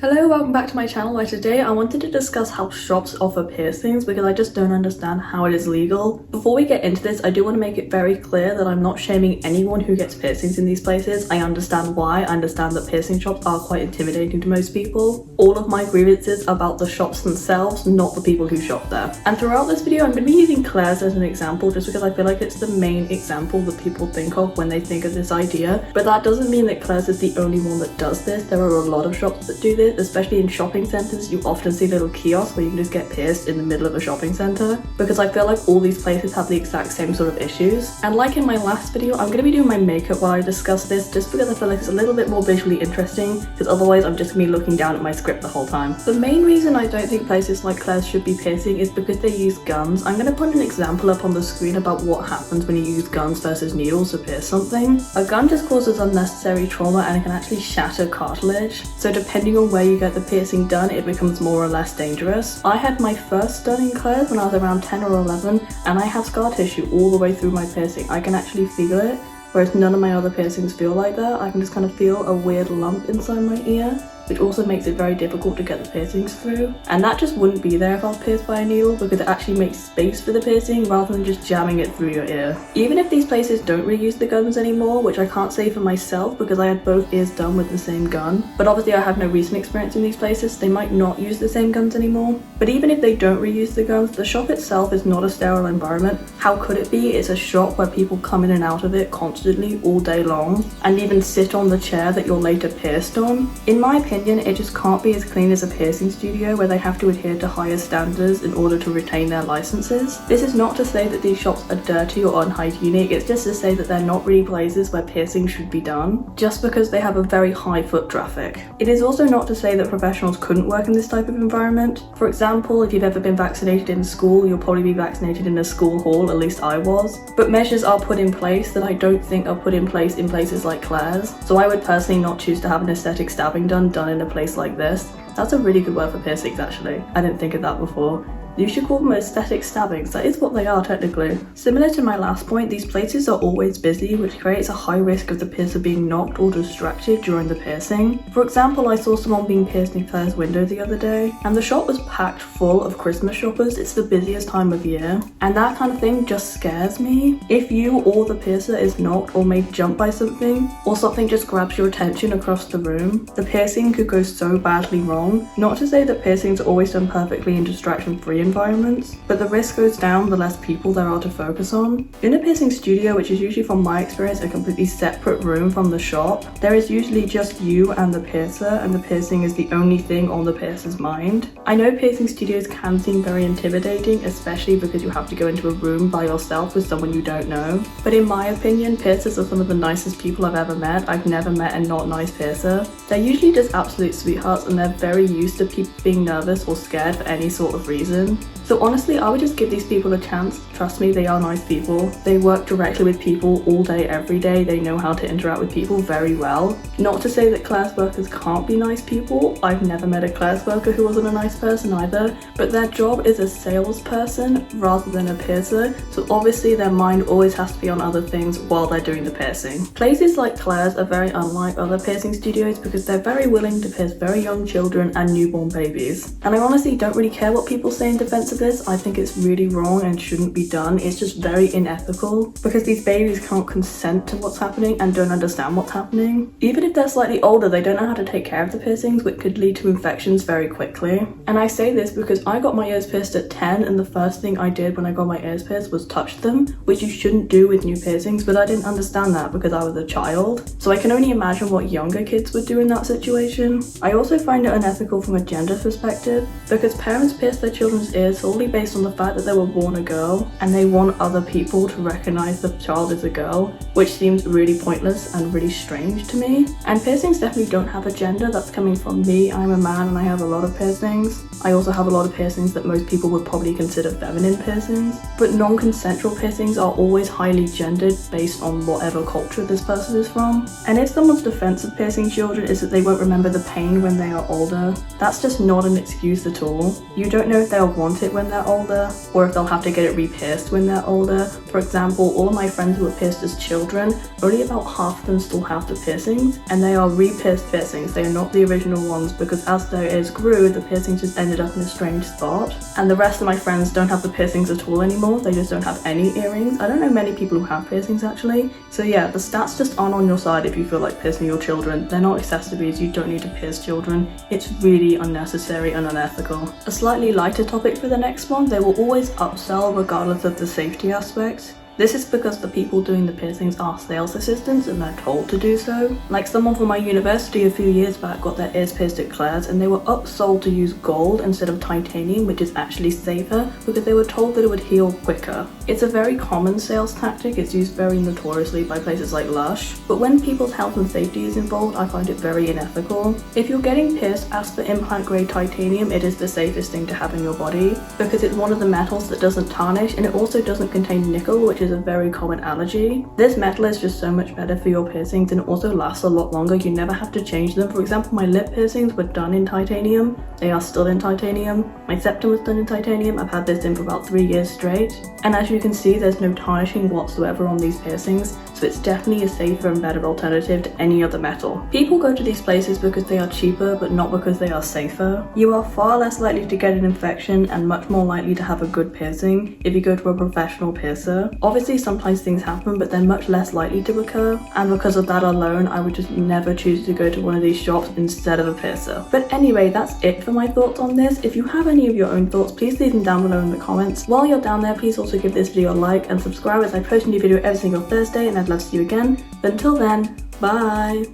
Hello, welcome back to my channel, where today I wanted to discuss how shops offer piercings because I just don't understand how it is legal. Before we get into this, I do want to make it very clear that I'm not shaming anyone who gets piercings in these places. I understand why. I understand that piercing shops are quite intimidating to most people. All of my grievances are about the shops themselves, not the people who shop there. And throughout this video, I'm going to be using Claire's as an example just because I feel like it's the main example that people think of when they think of this idea. But that doesn't mean that Claire's is the only one that does this. There are a lot of shops that do this. Especially in shopping centres, you often see little kiosks where you can just get pierced in the middle of a shopping centre, because I feel like all these places have the exact same sort of issues. And like in my last video, I'm going to be doing my makeup while I discuss this just because I feel like it's a little bit more visually interesting, because otherwise I'm just going to be looking down at my script the whole time. The main reason I don't think places like Claire's should be piercing is because they use guns. I'm going to put an example up on the screen about what happens when you use guns versus needles to pierce something. A gun just causes unnecessary trauma and it can actually shatter cartilage, so depending on where you get the piercing done, it becomes more or less dangerous. I had my first done in Claire's when I was around 10 or 11, and I have scar tissue all the way through my piercing. I can actually feel it, whereas none of my other piercings feel like that. I can just kind of feel a weird lump inside my ear, which also makes it very difficult to get the piercings through. And that just wouldn't be there if I was pierced by a needle, because it actually makes space for the piercing rather than just jamming it through your ear. Even if these places don't reuse the guns anymore, which I can't say for myself because I had both ears done with the same gun, but obviously I have no recent experience in these places, they might not use the same guns anymore. But even if they don't reuse the guns, the shop itself is not a sterile environment. How could it be? It's a shop where people come in and out of it constantly all day long, and even sit on the chair that you're later pierced on. In my opinion, it just can't be as clean as a piercing studio where they have to adhere to higher standards in order to retain their licenses. This is not to say that these shops are dirty or unhygienic, it's just to say that they're not really places where piercing should be done, just because they have a very high foot traffic. It is also not to say that professionals couldn't work in this type of environment. For example, if you've ever been vaccinated in school, you'll probably be vaccinated in a school hall, at least I was. But measures are put in place that I don't think are put in place in places like Claire's, so I would personally not choose to have an aesthetic stabbing done in a place like this. That's a really good word for piercings, actually. I didn't think of that before. You should call them aesthetic stabbings. That is what they are technically. Similar to my last point, these places are always busy, which creates a high risk of the piercer being knocked or distracted during the piercing. For example, I saw someone being pierced in Claire's window the other day, and the shop was packed full of Christmas shoppers. It's the busiest time of year, and that kind of thing just scares me. If you or the piercer is knocked or made jump by something, or something just grabs your attention across the room, the piercing could go so badly wrong. Not to say that piercings are always done perfectly in distraction-free environments, but the risk goes down the less people there are to focus on. In a piercing studio, which is usually, from my experience, a completely separate room from the shop, there is usually just you and the piercer, and the piercing is the only thing on the piercer's mind. I know piercing studios can seem very intimidating, especially because you have to go into a room by yourself with someone you don't know, but in my opinion, piercers are some of the nicest people I've ever met. I've never met a not nice piercer. They're usually just absolute sweethearts, and they're very used to people being nervous or scared for any sort of reason. So honestly, I would just give these people a chance. Trust me, they are nice people. They work directly with people all day, every day. They know how to interact with people very well. Not to say that Claire's workers can't be nice people. I've never met a Claire's worker who wasn't a nice person either, but their job is a salesperson rather than a piercer, so obviously their mind always has to be on other things while they're doing the piercing. Places like Claire's are very unlike other piercing studios because they're very willing to pierce very young children and newborn babies. And I honestly don't really care what people say in defense of this. I think it's really wrong and shouldn't be done. It's just very unethical because these babies can't consent to what's happening and don't understand what's happening. Even if they're slightly older, they don't know how to take care of the piercings, which could lead to infections very quickly. And I say this because I got my ears pierced at 10, and the first thing I did when I got my ears pierced was touch them, which you shouldn't do with new piercings, but I didn't understand that because I was a child. So I can only imagine what younger kids would do in that situation. I also find it unethical from a gender perspective because parents pierce their children's ears solely based on the fact that they were born a girl, and they want other people to recognize the child as a girl, which seems really pointless and really strange to me. And piercings definitely don't have a gender. That's coming from me. I'm a man and I have a lot of piercings. I also have a lot of piercings that most people would probably consider feminine piercings, but non-consensual piercings are always highly gendered based on whatever culture this person is from. And if someone's defense of piercing children is that they won't remember the pain when they are older, that's just not an excuse at all. You don't know if they'll want it it when they're older, or if they'll have to get it re-pierced when they're older. For example, all of my friends who were pierced as children, only about half of them still have the piercings, and they are re-pierced piercings. They are not the original ones, because as their ears grew, the piercings just ended up in a strange spot. And the rest of my friends don't have the piercings at all anymore. They just don't have any earrings. I don't know many people who have piercings actually. So yeah, the stats just aren't on your side if you feel like piercing your children. They're not accessories, you don't need to pierce children. It's really unnecessary and unethical. A slightly lighter topic for the next one, they will always upsell regardless of the safety aspects. This is because the people doing the piercings are sales assistants and they're told to do so. Like someone from my university a few years back got their ears pierced at Claire's and they were upsold to use gold instead of titanium, which is actually safer, because they were told that it would heal quicker. It's a very common sales tactic, it's used very notoriously by places like Lush, but when people's health and safety is involved, I find it very unethical. If you're getting pierced, ask for implant grade titanium. It is the safest thing to have in your body, because it's one of the metals that doesn't tarnish, and it also doesn't contain nickel, which is a very common allergy. This metal is just so much better for your piercings and it also lasts a lot longer. You never have to change them. For example, my lip piercings were done in titanium. They are still in titanium. My septum was done in titanium. I've had this in for about 3 years straight. And as you can see, there's no tarnishing whatsoever on these piercings, so it's definitely a safer and better alternative to any other metal. People go to these places because they are cheaper, but not because they are safer. You are far less likely to get an infection and much more likely to have a good piercing if you go to a professional piercer. Obviously, sometimes things happen, but they're much less likely to recur, and because of that alone, I would just never choose to go to one of these shops instead of a piercer. But anyway, that's it for my thoughts on this. If you have any of your own thoughts, please leave them down below in the comments. While you're down there, please also give this video a like and subscribe, as I post a new video every single Thursday and I'd love to see you again. But until then, bye!